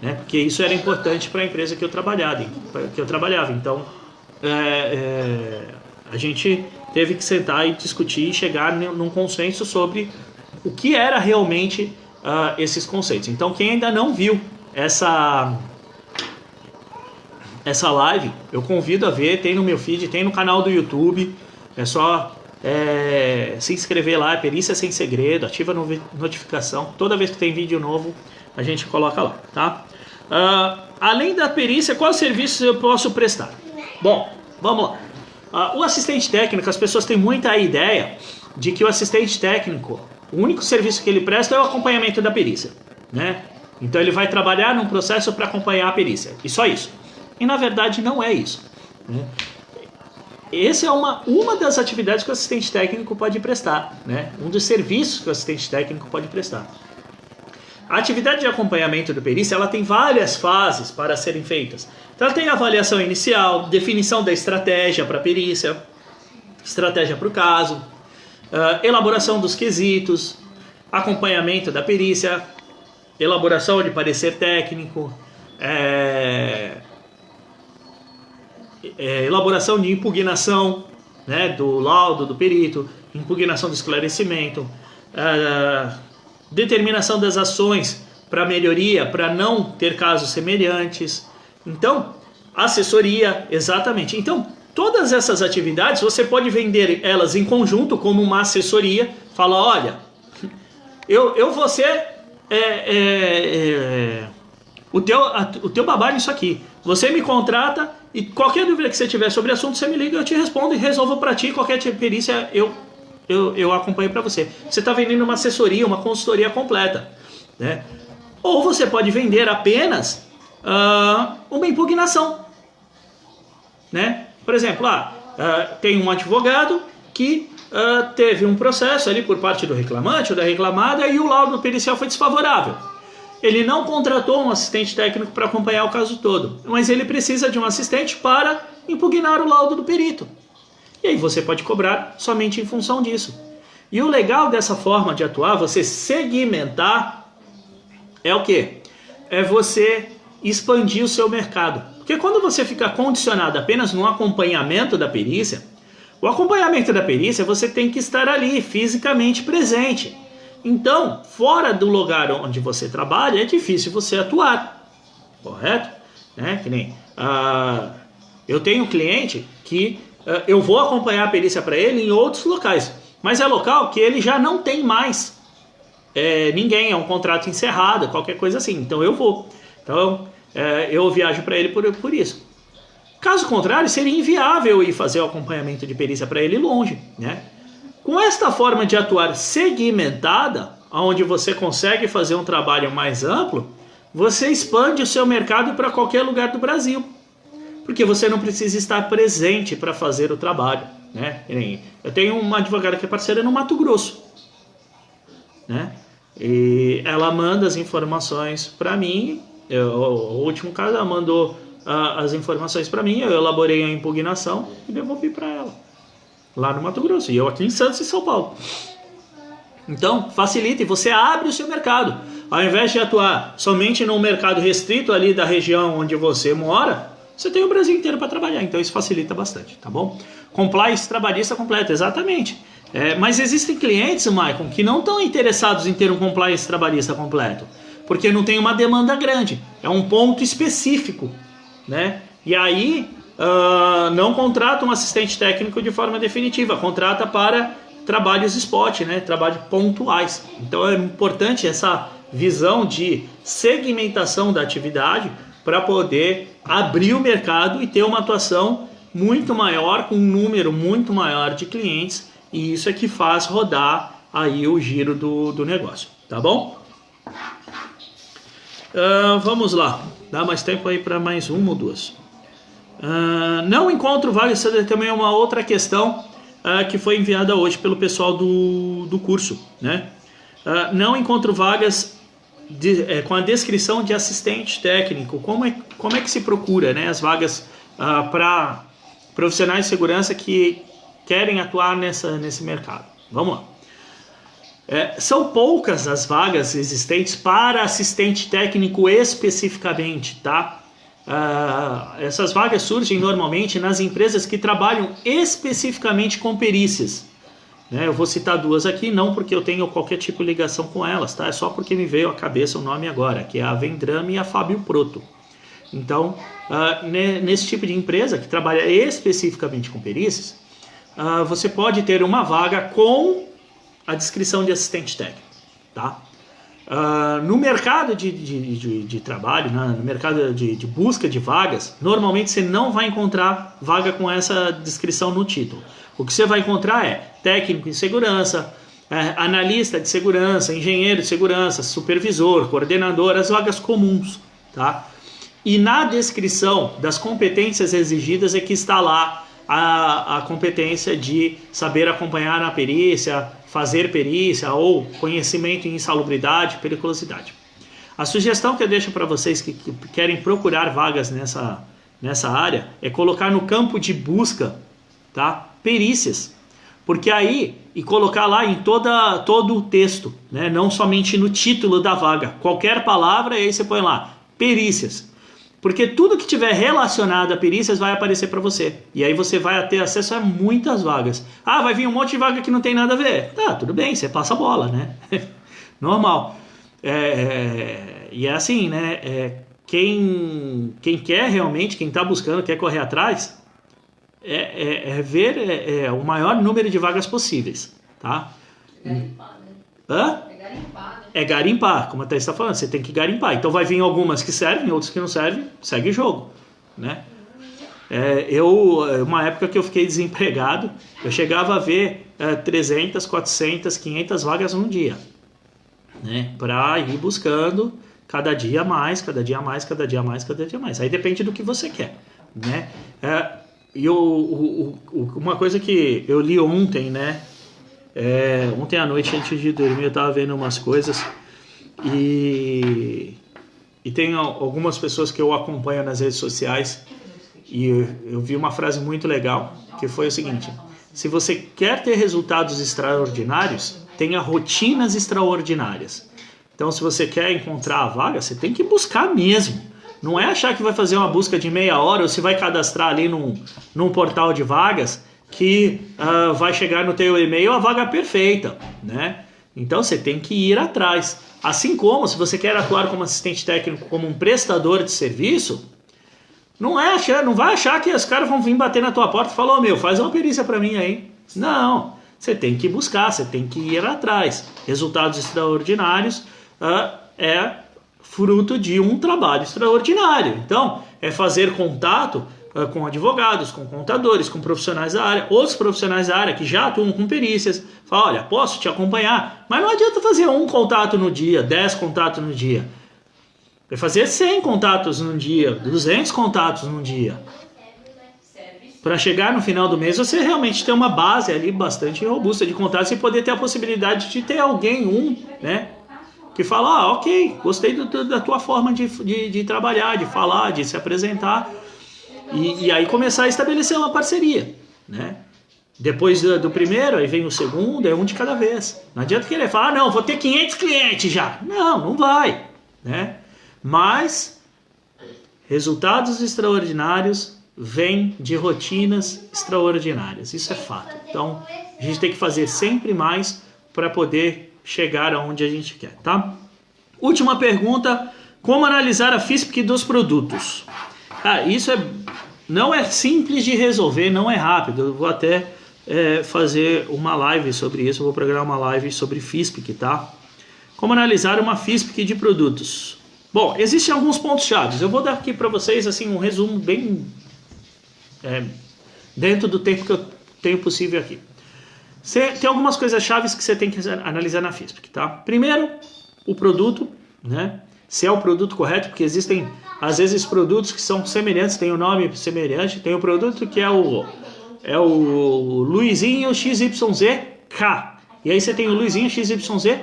S1: né? Porque isso era importante para a empresa que eu trabalhava. Então, a gente teve que sentar e discutir e chegar num consenso sobre o que era realmente esses conceitos. Então, quem ainda não viu essa live, eu convido a ver, tem no meu feed, tem no canal do YouTube, é só se inscrever lá, Perícia Sem Segredo, ativa a notificação, toda vez que tem vídeo novo, a gente coloca lá, tá? Além da perícia, quais serviços eu posso prestar? Bom, vamos lá. O assistente técnico, as pessoas têm muita ideia de que o assistente técnico, o único serviço que ele presta é o acompanhamento da perícia, né? Então ele vai trabalhar num processo para acompanhar a perícia, e só isso. E na verdade não é isso, né? Essa é uma das atividades que o assistente técnico pode prestar, né? Um dos serviços que o assistente técnico pode prestar. A atividade de acompanhamento da perícia, ela tem várias fases para serem feitas. Então ela tem a avaliação inicial, definição da estratégia para a perícia, estratégia para o caso, elaboração dos quesitos, acompanhamento da perícia, elaboração de parecer técnico, elaboração de impugnação, né, do laudo do perito, impugnação do esclarecimento, determinação das ações para melhoria, para não ter casos semelhantes. Então, assessoria, exatamente. Então, todas essas atividades, você pode vender elas em conjunto como uma assessoria. Fala, olha, eu vou ser o teu babá nisso aqui. Você me contrata e qualquer dúvida que você tiver sobre o assunto, você me liga, eu te respondo e resolvo para ti. Qualquer perícia eu acompanho para você. Você está vendendo uma assessoria, uma consultoria completa, né? Ou você pode vender apenas uma impugnação, né? Por exemplo, tem um advogado que teve um processo ali por parte do reclamante ou da reclamada e o laudo pericial foi desfavorável. Ele não contratou um assistente técnico para acompanhar o caso todo, mas ele precisa de um assistente para impugnar o laudo do perito. E aí você pode cobrar somente em função disso. E o legal dessa forma de atuar, você segmentar, é o quê? É você expandir o seu mercado. Porque quando você fica condicionado apenas no acompanhamento da perícia, o acompanhamento da perícia você tem que estar ali, fisicamente presente. Então, fora do lugar onde você trabalha, é difícil você atuar, correto? Que nem, eu tenho um cliente que eu vou acompanhar a perícia para ele em outros locais, mas é local que ele já não tem mais ninguém, é um contrato encerrado, qualquer coisa assim, então eu vou. Então, eu viajo para ele por isso. Caso contrário, seria inviável ir fazer o acompanhamento de perícia para ele longe, né? Com esta forma de atuar segmentada, onde você consegue fazer um trabalho mais amplo, você expande o seu mercado para qualquer lugar do Brasil. Porque você não precisa estar presente para fazer o trabalho, né? Eu tenho uma advogada que é parceira no Mato Grosso, né? E ela manda as informações para mim. O último caso, ela mandou as informações para mim, eu elaborei a impugnação e devolvi para ela, lá no Mato Grosso, e eu aqui em Santos e São Paulo. Então, facilita e você abre o seu mercado. Ao invés de atuar somente num mercado restrito ali da região onde você mora, você tem o Brasil inteiro para trabalhar, então isso facilita bastante, tá bom? Compliance trabalhista completa, exatamente. Mas existem clientes, Maicon, que não estão interessados em ter um compliance trabalhista completo, porque não tem uma demanda grande, é um ponto específico, né? E aí não contrata um assistente técnico de forma definitiva, contrata para trabalhos spot, né? Trabalhos pontuais. Então é importante essa visão de segmentação da atividade para poder abrir o mercado e ter uma atuação muito maior, com um número muito maior de clientes, e isso é que faz rodar aí o giro do negócio, tá bom? Vamos lá, dá mais tempo aí para mais uma ou duas. Não encontro vagas, isso é também uma outra questão que foi enviada hoje pelo pessoal do curso, né? Não encontro vagas com a descrição de assistente técnico. Como é que se procura, né, as vagas para profissionais de segurança que querem atuar nesse mercado? Vamos lá. São poucas as vagas existentes para assistente técnico especificamente, tá? Essas vagas surgem normalmente nas empresas que trabalham especificamente com perícias, né? Eu vou citar duas aqui, não porque eu tenho qualquer tipo de ligação com elas, tá? É só porque me veio à cabeça o nome agora, que é a Vendrame e a Fábio Proto. Então, nesse tipo de empresa que trabalha especificamente com perícias, você pode ter uma vaga com a descrição de assistente técnico, tá? No mercado de trabalho, no mercado de busca de vagas, normalmente você não vai encontrar vaga com essa descrição no título. O que você vai encontrar é técnico em segurança, analista de segurança, engenheiro de segurança, supervisor, coordenador, as vagas comuns, tá? E na descrição das competências exigidas é que está lá a competência de saber acompanhar na perícia, fazer perícia ou conhecimento em insalubridade, periculosidade. A sugestão que eu deixo para vocês que querem procurar vagas nessa área é colocar no campo de busca, tá, perícias, porque aí, e colocar lá em todo o texto, né, não somente no título da vaga, qualquer palavra, aí você põe lá, perícias. Porque tudo que tiver relacionado a perícias vai aparecer para você. E aí você vai ter acesso a muitas vagas. Vai vir um monte de vaga que não tem nada a ver. Tá, tudo bem, você passa a bola, né? Normal. E é assim, né? Quem quer realmente, quem está buscando, quer correr atrás, ver o maior número de vagas possíveis, tá?
S4: Garimpar, né?
S1: Hã? É garimpar, como a Thaís está falando, você tem que garimpar. Então vai vir algumas que servem, outras que não servem, segue o jogo, né? Uma época que eu fiquei desempregado, eu chegava a ver 300, 400, 500 vagas num dia, né? Para ir buscando cada dia mais, cada dia mais, cada dia mais, cada dia mais. Aí depende do que você quer, né? Uma coisa que eu li ontem, né? Ontem à noite, antes de dormir, eu estava vendo umas coisas e tem algumas pessoas que eu acompanho nas redes sociais e eu vi uma frase muito legal, que foi o seguinte: se você quer ter resultados extraordinários, tenha rotinas extraordinárias. Então, se você quer encontrar a vaga, você tem que buscar mesmo. Não é achar que vai fazer uma busca de meia hora ou se vai cadastrar ali num portal de vagas que vai chegar no teu e-mail a vaga perfeita, né? Então você tem que ir atrás. Assim como se você quer atuar como assistente técnico, como um prestador de serviço, não vai achar que os caras vão vir bater na tua porta e falar: faz uma perícia para mim aí. Não, você tem que buscar, você tem que ir atrás. Resultados extraordinários é fruto de um trabalho extraordinário. Então, é fazer contato com advogados, com contadores, com profissionais da área, outros profissionais da área que já atuam com perícias. Fala: olha, posso te acompanhar, mas não adianta fazer 1 contato no dia, 10 contatos no dia. Vai fazer 100 contatos num dia, 200 contatos num dia. Para chegar no final do mês, você realmente ter uma base ali bastante robusta de contatos e poder ter a possibilidade de ter alguém, né, que fala: ok, gostei da tua forma de trabalhar, de falar, de se apresentar. E aí começar a estabelecer uma parceria, né? Depois do primeiro, aí vem o segundo, é um de cada vez. Não adianta querer falar: não, vou ter 500 clientes já. Não vai, né? Mas resultados extraordinários vem de rotinas extraordinárias, isso é fato. Então, a gente tem que fazer sempre mais para poder chegar aonde a gente quer, tá? Última pergunta, como analisar a FISPIC dos produtos? Isso não é simples de resolver, não é rápido. Eu vou até fazer uma live sobre isso, eu vou programar uma live sobre FISPIC, tá? Como analisar uma FISPIC de produtos? Bom, existem alguns pontos chaves. Eu vou dar aqui para vocês assim um resumo bem dentro do tempo que eu tenho possível aqui. Tem algumas coisas chaves que você tem que analisar na FISPIC, tá? Primeiro, o produto, né? Se é o produto correto, porque existem às vezes produtos que são semelhantes, tem o nome semelhante, tem o produto que é o Luizinho XYZK. E aí você tem o Luizinho XYZJ.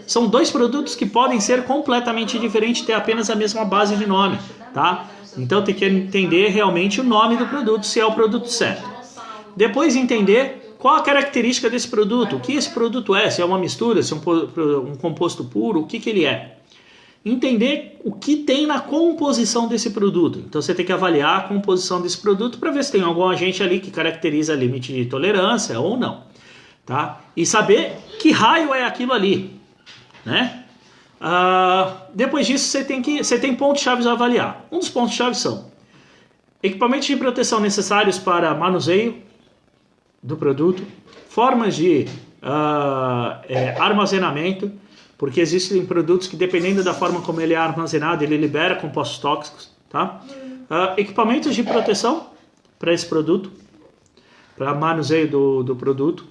S1: São dois produtos que podem ser completamente diferentes, ter apenas a mesma base de nome, tá? Então tem que entender realmente o nome do produto, se é o produto certo. Depois entender qual a característica desse produto, o que esse produto é, se é uma mistura, se é um composto puro, o que ele é. Entender o que tem na composição desse produto. Então você tem que avaliar a composição desse produto para ver se tem algum agente ali que caracteriza limite de tolerância ou não, tá? E saber que raio é aquilo ali, né? Depois disso você tem pontos-chave a avaliar. Um dos pontos-chave são equipamentos de proteção necessários para manuseio do produto, formas de armazenamento, porque existem produtos que, dependendo da forma como ele é armazenado, ele libera compostos tóxicos, tá? Equipamentos de proteção para esse produto, para manuseio do produto,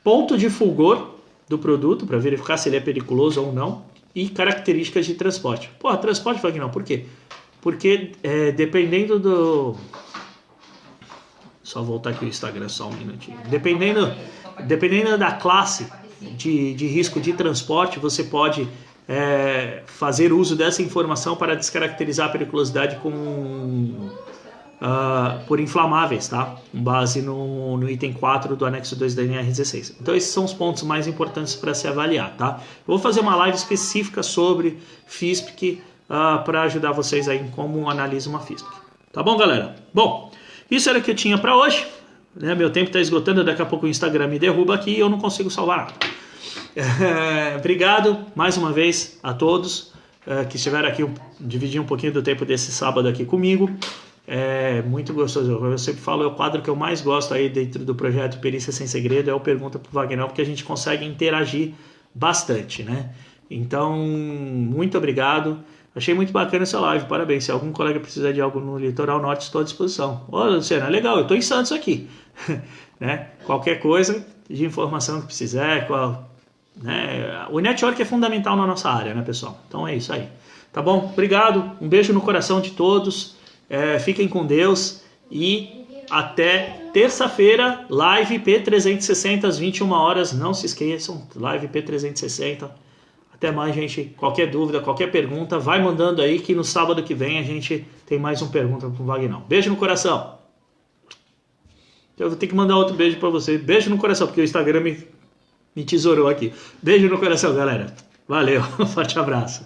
S1: ponto de fulgor do produto, para verificar se ele é periculoso ou não, e características de transporte. Transporte, Wagner, por quê? Porque dependendo do... Só voltar aqui o Instagram só um minutinho. Dependendo da classe de risco de transporte, você pode fazer uso dessa informação para descaracterizar a periculosidade por inflamáveis, tá? Com base no item 4 do anexo 2 da NR16. Então esses são os pontos mais importantes para se avaliar, tá? Eu vou fazer uma live específica sobre FISPIC para ajudar vocês aí em como analisa uma FISPIC. Tá bom, galera? Bom, isso era o que eu tinha para hoje. Né? Meu tempo está esgotando, daqui a pouco o Instagram me derruba aqui e eu não consigo salvar nada. Obrigado mais uma vez a todos que estiveram aqui, dividir um pouquinho do tempo desse sábado aqui comigo. É muito gostoso. Eu sempre falo, é o quadro que eu mais gosto aí dentro do projeto Perícia Sem Segredo, é o Pergunta pro Wagner, porque a gente consegue interagir bastante, né? Então, muito obrigado. Achei muito bacana essa live, parabéns. Se algum colega precisar de algo no Litoral Norte, estou à disposição. Olha, Luciana, é legal, eu estou em Santos aqui. Né? Qualquer coisa de informação que precisar, né? O network é fundamental na nossa área, né, pessoal? Então é isso aí. Tá bom? Obrigado, um beijo no coração de todos. Fiquem com Deus e até terça-feira, live P360 às 21 horas. Não se esqueçam, live P360. Até mais, gente. Qualquer dúvida, qualquer pergunta, vai mandando aí que no sábado que vem a gente tem mais uma pergunta pro Wagner. Beijo no coração. Eu vou ter que mandar outro beijo para vocês. Beijo no coração, porque o Instagram me tesourou aqui. Beijo no coração, galera. Valeu, forte abraço.